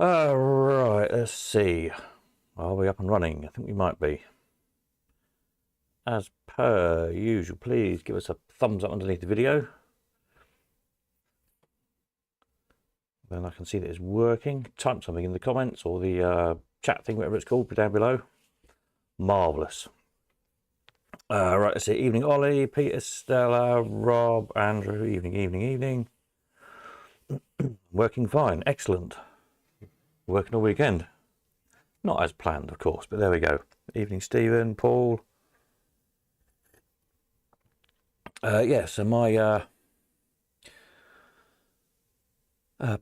Right, let's see. Are we up and running? I think we might be. As per usual, please give us a thumbs up underneath the video. Then I can see that it's working. Type something in the comments or the chat thing, whatever it's called, down below. Marvellous. Right, let's see. Evening, Ollie, Peter, Stella, Rob, Andrew. Evening. Working fine. Excellent. Working all weekend. Not as planned, of course, but there we go. Evening, Stephen, Paul. Yeah, so my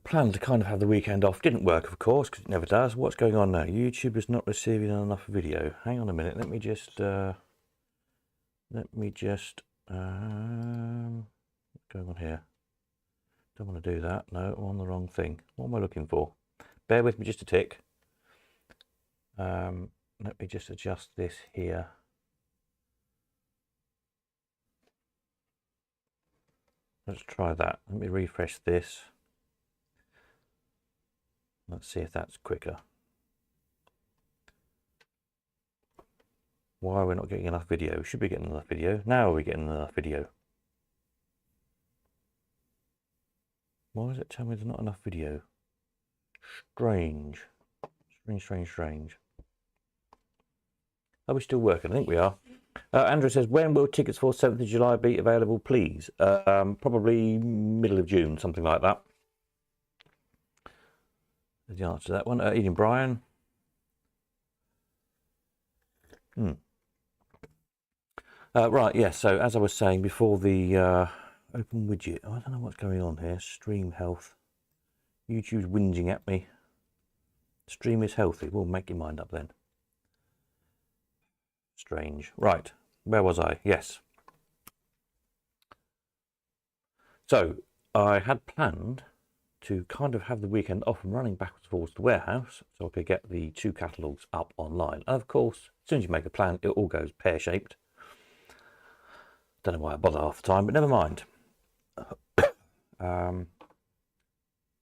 plan to kind of have the weekend off didn't work, of course, because it never does. What's going on now? YouTube is not receiving enough video. Hang on a minute. Let me just what's going on here? Don't want to do that. No, I'm on the wrong thing. What am I looking for? Bear with me just a tick. Let me just adjust this here. Let's try that. Let me refresh this. Let's see if that's quicker. Why are we not getting enough video? We should be getting enough video. Now are we getting enough video? Why does it tell me there's not enough video? Strange. Strange. Are we still working? I think we are. Andrew says, when will tickets for 7th of July be available, please? Probably middle of June, something like that. There's the answer to that one. Eating Brian. Right, yeah, so as I was saying before, the open widget. I don't know what's going on here. Stream health. YouTube's whinging at me. Stream is healthy. We'll make your mind up then. Strange. Right, where was I? Yes. So I had planned to kind of have the weekend off and running backwards and forwards to the warehouse so I could get the 2 catalogues up online. And of course, as soon as you make a plan, it all goes pear-shaped. Don't know why I bother half the time, but never mind.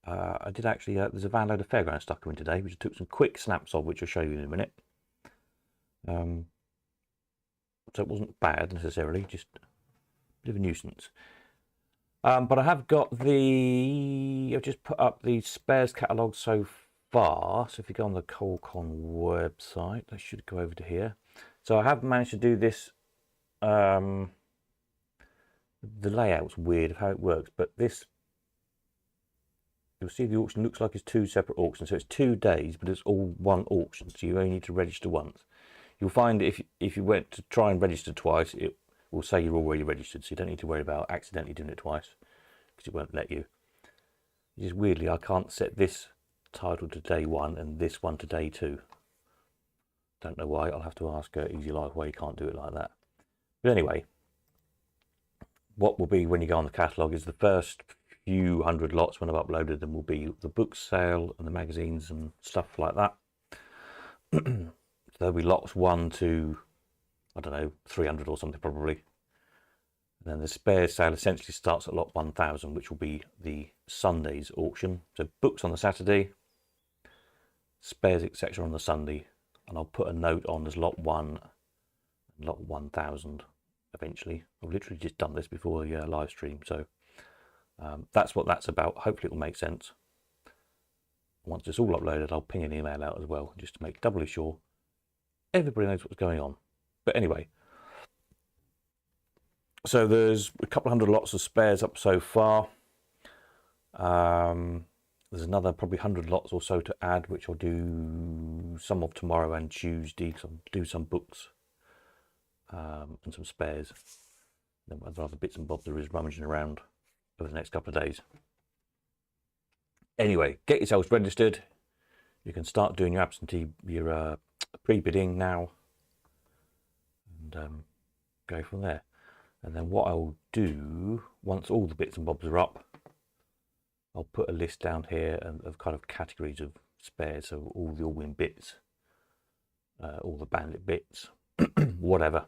I did actually, there's a van load of fairground stuff coming today, which I took some quick snaps of, which I'll show you in a minute. So it wasn't bad necessarily, just a bit of a nuisance. But I have got I've just put up the spares catalogue so far. So if you go on the Colcon website, that should go over to here. So I have managed to do this. The layout's weird of how it works, but this, you'll see the auction looks like it's 2 separate auctions. So it's 2 days, but it's all one auction. So you only need to register once. You'll find if you went to try and register twice, it will say you're already registered, so you don't need to worry about accidentally doing it twice, because it won't let you. Just weirdly, I can't set this title to day 1 and this one to day 2. Don't know why. I'll have to ask Easy Life why you can't do it like that. But anyway, what will be when you go on the catalogue is the first few hundred lots when I've uploaded them will be the book sale and the magazines and stuff like that. So there'll be lots 1 to, I don't know, 300 or something probably. And then the spare sale essentially starts at lot 1000, which will be the Sunday's auction. So books on the Saturday, spares etc. on the Sunday, and I'll put a note on as lot 1 and lot 1000 eventually. I've literally just done this before the live stream, so that's what that's about. Hopefully it will make sense. Once it's all uploaded, I'll ping an email out as well, just to make doubly sure everybody knows what's going on. But anyway, so there's a couple of hundred lots of spares up so far. There's another probably 100 lots or so to add, which I'll do some of tomorrow and Tuesday. So I'll do some books and some spares. Then other bits and bobs there is rummaging around over the next couple of days. Anyway, get yourselves registered. You can start doing your pre-bidding now, and go from there. And then what I'll do, once all the bits and bobs are up, I'll put a list down here of kind of categories of spares, so all the all-win bits, all the bandit bits, whatever.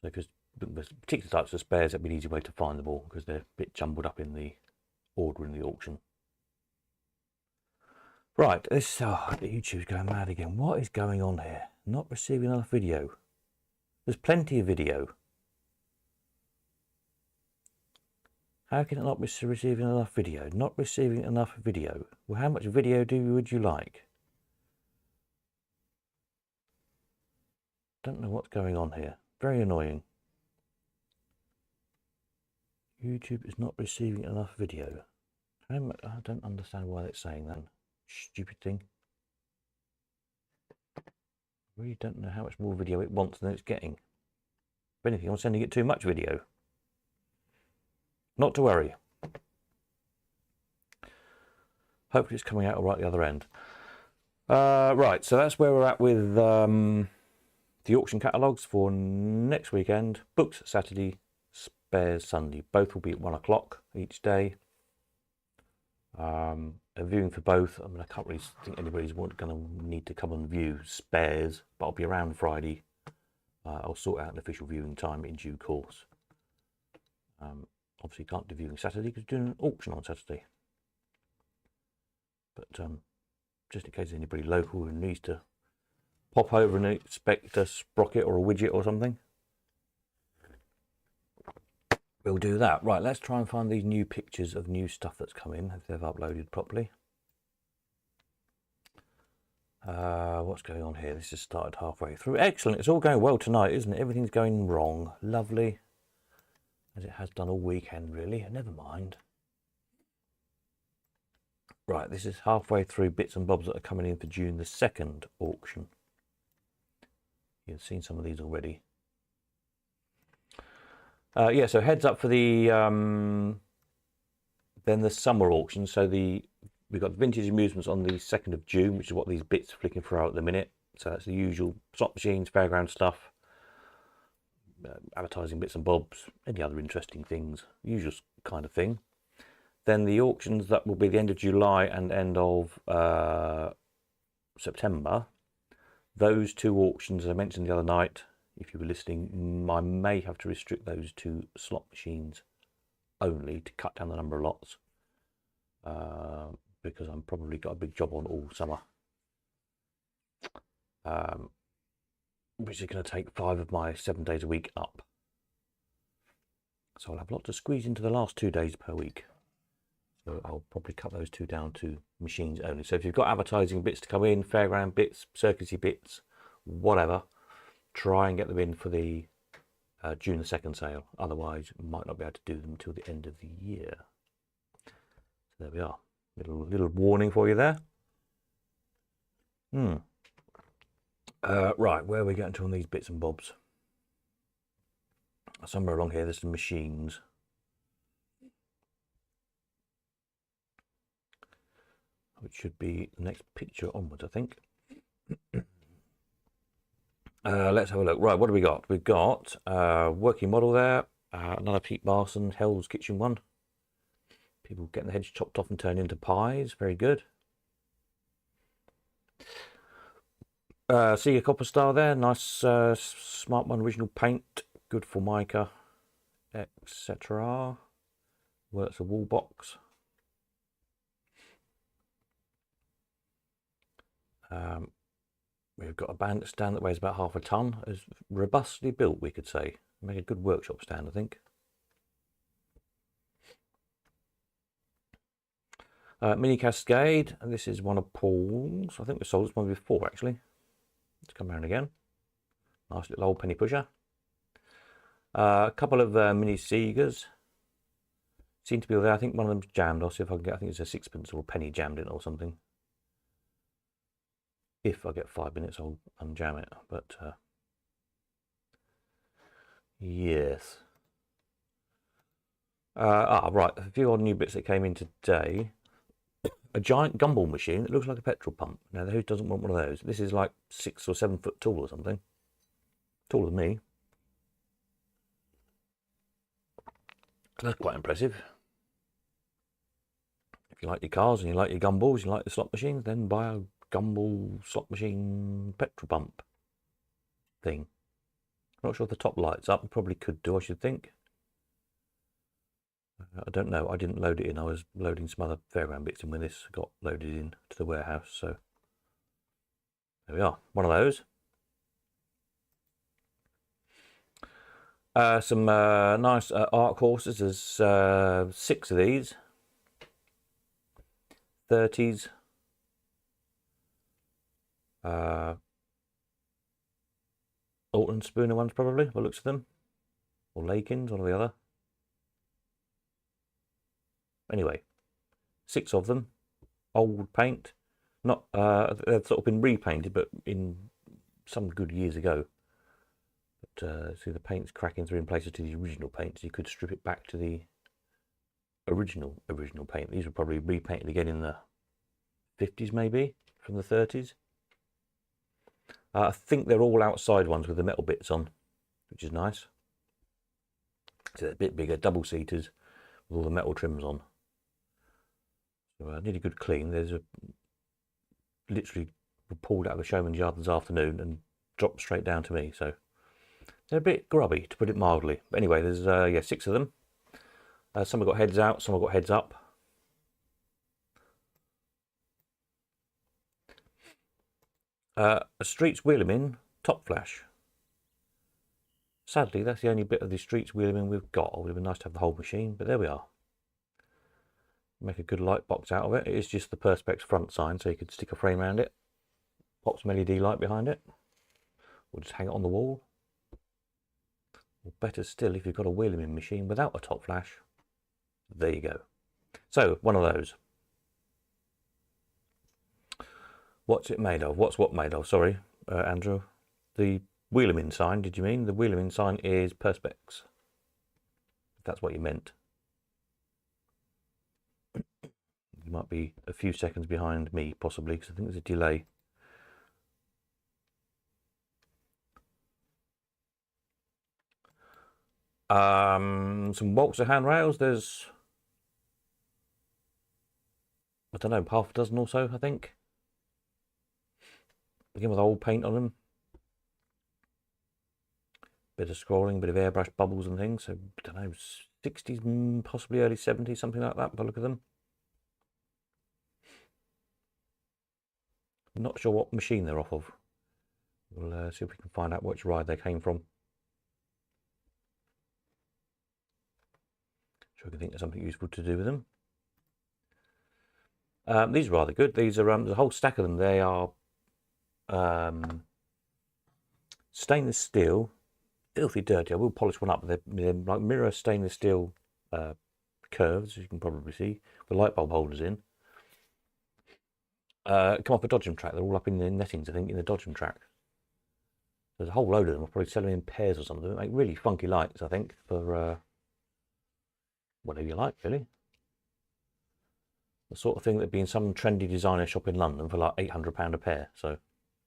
So because there's particular types of spares, that'd be an easy way to find them all, because they're a bit jumbled up in the order in the auction. Right, this YouTube's going mad again. What is going on here? Not receiving enough video. There's plenty of video. How can it not be receiving enough video? Not receiving enough video. Well, how much video would you like? Don't know what's going on here. Very annoying. YouTube is not receiving enough video. I don't understand why it's saying that. Stupid thing. I really don't know how much more video it wants than it's getting. If anything, I'm sending it too much video. Not to worry. Hopefully it's coming out all right the other end. Right, so that's where we're at with the auction catalogues for next weekend. Books Saturday, spares Sunday. Both will be at 1 o'clock each day. A viewing for both. I mean, I can't really think anybody's going to need to come and view spares, but I'll be around Friday. I'll sort out an official viewing time in due course. Obviously can't do viewing Saturday because we're doing an auction on Saturday. But just in case anybody local who needs to pop over and expect a sprocket or a widget or something, we'll do that. Right, let's try and find these new pictures of new stuff that's come in, if they've uploaded properly. What's going on here? This just started halfway through. Excellent, it's all going well tonight, isn't it? Everything's going wrong. Lovely. As it has done all weekend, really. Never mind. Right, this is halfway through bits and bobs that are coming in for June the 2nd auction. You've seen some of these already. Yeah, so heads up for the then the summer auction. So we've got Vintage Amusements on the 2nd of June, which is what these bits are flicking through at the minute. So that's the usual slot machines, fairground stuff, advertising bits and bobs, any other interesting things, usual kind of thing. Then the auctions that will be the end of July and end of September. Those two auctions, as I mentioned the other night, if you were listening, I may have to restrict those to slot machines only to cut down the number of lots, because I'm probably got a big job on all summer, which is going to take 5 of my 7 days a week up. So I'll have a lot to squeeze into the last 2 days per week. So I'll probably cut those two down to machines only. So if you've got advertising bits to come in, fairground bits, circusy bits, whatever, try and get them in for the June the 2nd sale. Otherwise, you might not be able to do them until the end of the year. So there we are. Little warning for you there. Right, where are we getting to on these bits and bobs? Somewhere along here, there's some machines. Which should be the next picture onwards, I think. Let's have a look. Right, what do we got? We've got working model there. Another Pete Marson Hell's Kitchen one. People getting the heads chopped off and turned into pies. Very good. Sega Copper Star there. Nice Smart One original paint. Good Formica, etc. Works a wall box. We've got a bandit stand that weighs about half a ton. It's robustly built, we could say. Make a good workshop stand, I think. Mini Cascade, and this is one of Paul's. I think we sold this one before, actually. Let's come around again. Nice little old penny pusher. A couple of mini Segas. Seem to be there. I think one of them's jammed. I'll see if I can get, I think it's a sixpence or a penny jammed in it or something. If I get 5 minutes, I'll unjam it. But yes. Right. A few odd new bits that came in today. A giant gumball machine that looks like a petrol pump. Now, who doesn't want one of those? This is like 6 or 7 foot tall or something. Taller than me. That's quite impressive. If you like your cars and you like your gumballs, you like the slot machines, then buy a gumball slot machine petrol pump thing. I'm not sure if the top lights up. Probably could do, I should think. I don't know. I didn't load it in. I was loading some other fairground bits in when this got loaded in to the warehouse. So there we are. One of those. Some nice ARC horses. There's 6 of these. 30s. Alton Spooner ones probably, by the looks of them. Or Lakins, one or the other. Anyway, 6 of them. Old paint. Not they've sort of been repainted, but in some good years ago. But see, the paint's cracking through in places to the original paint, so you could strip it back to the original paint. These were probably repainted again in the 50s, maybe from the 30s. I think they're all outside ones with the metal bits on, which is nice. So they're a bit bigger, double seaters with all the metal trims on. So I need a good clean. There's literally pulled out of a showman's yard this afternoon and dropped straight down to me. So they're a bit grubby, to put it mildly. But anyway, there's yeah, 6 of them. Some have got heads out, some have got heads up. A Streets Wheelamin top flash. Sadly, that's the only bit of the Streets Wheelamin we've got. It would have been nice to have the whole machine, but there we are. Make a good light box out of it. It is just the Perspex front sign, so you could stick a frame around it, pop some LED light behind it, or just hang it on the wall. Or better still, if you've got a Wheelamin machine without a top flash, there you go. So, one of those. What's it made of? What's what made of? Sorry, Andrew. The Wheelamin sign, did you mean? The Wheelamin sign is Perspex. If that's what you meant. You might be a few seconds behind me, possibly, because I think there's a delay. Some Walzer handrails. There's, I don't know, half a dozen or so, I think. Again with old paint on them. Bit of scrolling, bit of airbrush bubbles and things. So, I don't know, 60s, possibly early 70s, something like that, by the look of them. I'm not sure what machine they're off of. We'll see if we can find out which ride they came from. Sure, we can think of something useful to do with them. These are rather good. These are there's a whole stack of them. They are stainless steel, filthy dirty. I will polish one up. They're like mirror stainless steel curves, as you can probably see, with light bulb holders in. Come off a Dodgem track. They're all up in the nettings, I think, in the Dodgem track. There's a whole load of them. I'll probably sell them in pairs or something. They make really funky lights, I think, for whatever you like, really. The sort of thing that'd be in some trendy designer shop in London for like £800 a pair. So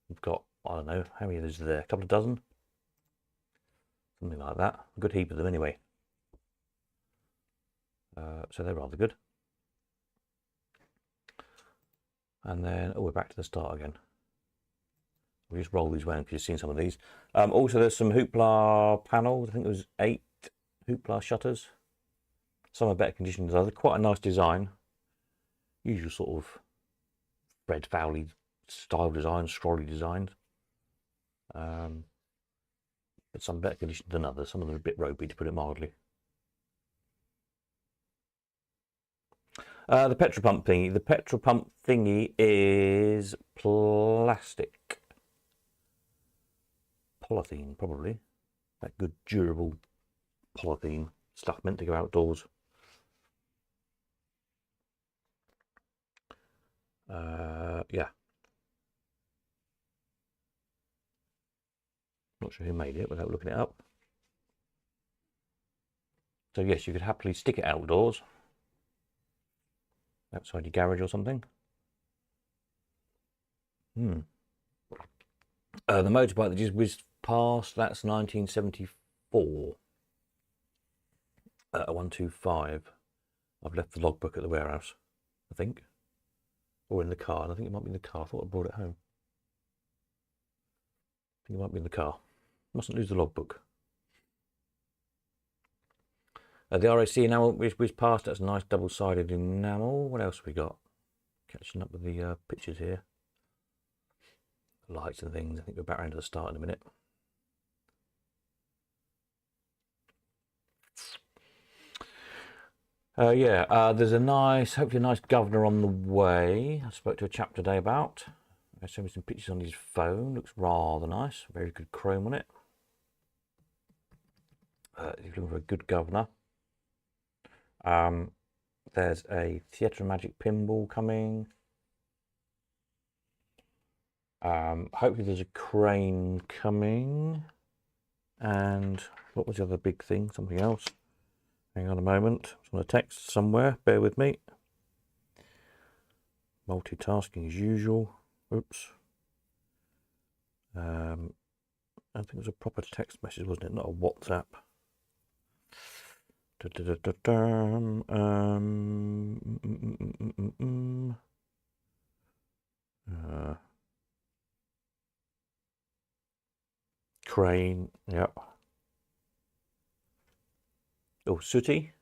we've got, I don't know, how many of those are there? A couple of dozen? Something like that. A good heap of them anyway. So they're rather good. And then, oh, we're back to the start again. We'll just roll these around because you've seen some of these. Also, there's some Hoopla panels. I think there was 8 Hoopla shutters. Some are better conditioned than others. Quite a nice design. Usual sort of Fred Fowley style design, scrolly designs. But some better conditioned than others. Some of them are a bit ropey, to put it mildly. The petrol pump thingy. The petrol pump thingy is plastic. Polythene, probably. That good durable polythene stuff meant to go outdoors. Yeah. Not sure who made it without looking it up. So yes, you could happily stick it outdoors. Outside your garage or something. The motorbike that just whizzed past, that's 1974. A 125. I've left the logbook at the warehouse, I think. Or in the car. I think it might be in the car. I thought I brought it home. I think it might be in the car. Mustn't lose the logbook. The RAC enamel which passed. That's a nice double-sided enamel. What else have we got? Catching up with the pictures here. Lights and things. I think we're back around to the start in a minute. There's hopefully a nice governor on the way. I spoke to a chap today about. I showed me some pictures on his phone. Looks rather nice. Very good chrome on it. If you're looking for a good governor. There's a Theatre Magic pinball coming. Hopefully there's a crane coming. And what was the other big thing? Something else. Hang on a moment. It's on a text somewhere. Bear with me. Multitasking as usual. Oops. I think it was a proper text message, wasn't it? Not a WhatsApp. Crane. Yep. Oh, Sooty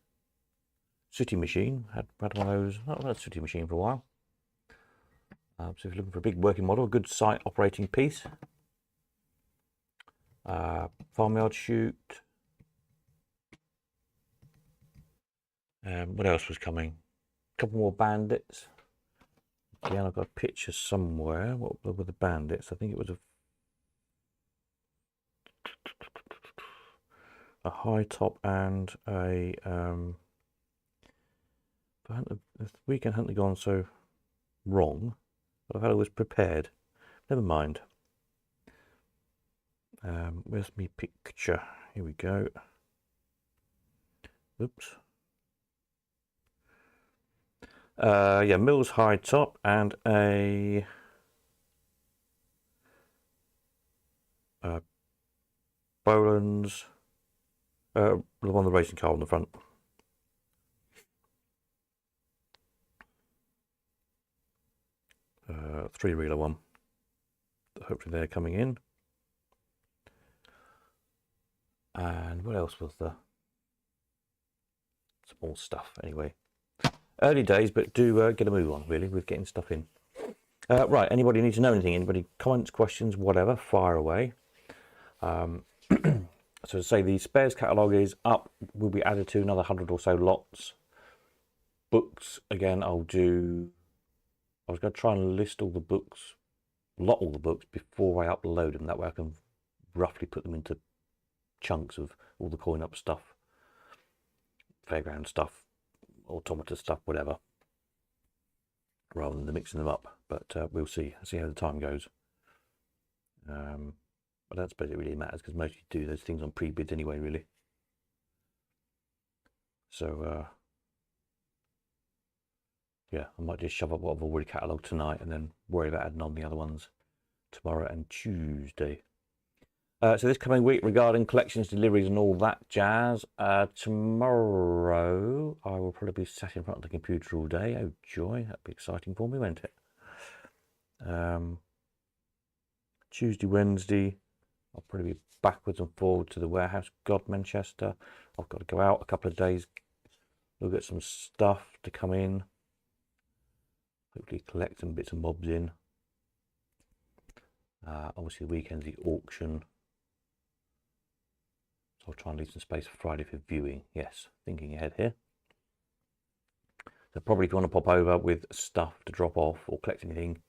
machine. Had one of those. Not a Sooty machine for a while. So if you're looking for a big working model, a good site operating piece. Farmyard chute. What else was coming? A couple more bandits. Again, I've got a picture somewhere. What were the bandits? I think it was a high top and a the weekend hadn't gone so wrong, but I've had always prepared. Never mind. Where's me picture? Here we go. Oops. Yeah, Mills high top and a Boland's the one with the racing car on the front. Three-reeler one. Hopefully they're coming in. And what else was there? Small stuff anyway. Early days, but do get a move on really with getting stuff in. Right, anybody need to know anything? Anybody comments, questions, whatever, fire away. So to say the spares catalogue is up, will be added to another 100 or so lots. Books, again, I was going to try and list all the books, lot all the books before I upload them. That way I can roughly put them into chunks of all the coin up stuff, fairground stuff, automata stuff, whatever, rather than mixing them up. But we'll see how the time goes. But I don't suppose it really matters because most of you do those things on pre-bids anyway, really. So yeah, I might just shove up what I've already catalogued tonight and then worry about adding on the other ones tomorrow and Tuesday. So this coming week regarding collections, deliveries and all that jazz, tomorrow I will probably be sat in front of the computer all day. Oh joy, that'd be exciting for me, won't it? Tuesday, Wednesday, I'll probably be backwards and forwards to the warehouse, Manchester. I've got to go out a couple of days, look at some stuff to come in, hopefully collect some bits and bobs in. Obviously the weekend's the auction. So I'll try and leave some space for Friday for viewing. Yes, thinking ahead here. So probably if you want to pop over with stuff to drop off or collect anything,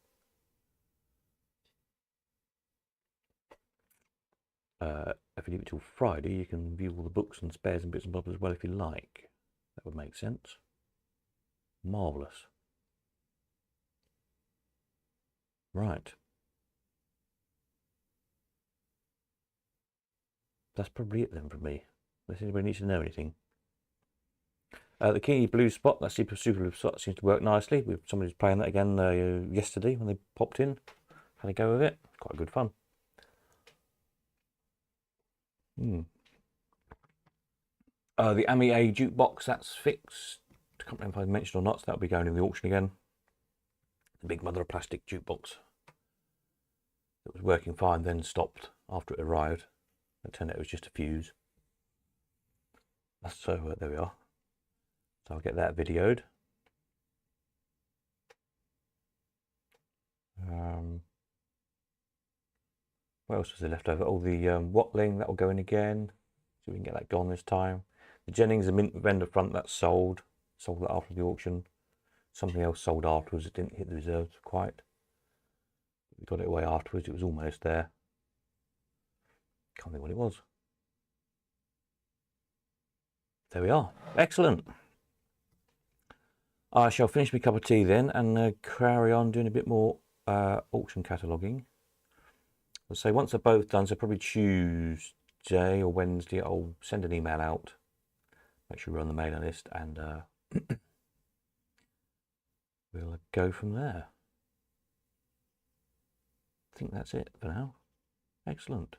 if you leave it till Friday, you can view all the books and spares and bits and bobs as well if you like. That would make sense. Marvellous. Right. That's probably it then from me. Unless anybody needs to know anything. The Keeney Blue Spot, that Super Blue Spot seems to work nicely. Somebody was playing that again yesterday when they popped in. Had a go with it. Quite good fun. The AMI A jukebox, that's fixed. I can't remember if I mentioned or not, so that'll be going in the auction again. The big mother of plastic jukebox. It was working fine, then stopped after it arrived. It turned out it was just a fuse. So there we are. So I'll get that videoed. What else was there left over? All the Watling, that will go in again. So we can get that gone this time. The Jennings, the mint vendor front, that's sold. Sold that after the auction. Something else sold afterwards. It didn't hit the reserves quite. We got it away afterwards. It was almost there. Can't think what it was. There we are. Excellent. I shall finish my cup of tea then and carry on doing a bit more auction cataloguing. I'll say once they're both done, so probably Tuesday or Wednesday, I'll send an email out. Make sure we're on the mailing list, and we'll go from there. I think that's it for now. Excellent.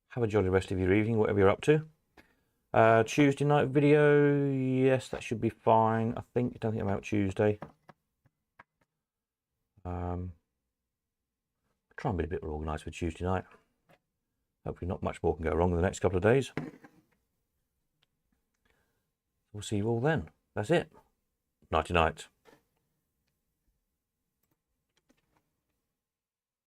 Have a jolly rest of your evening, whatever you're up to. Tuesday night video, yes, that should be fine. I don't think I'm out Tuesday. Try and be a bit more organised for Tuesday night. Hopefully not much more can go wrong in the next couple of days. We'll see you all then. That's it. Nighty night.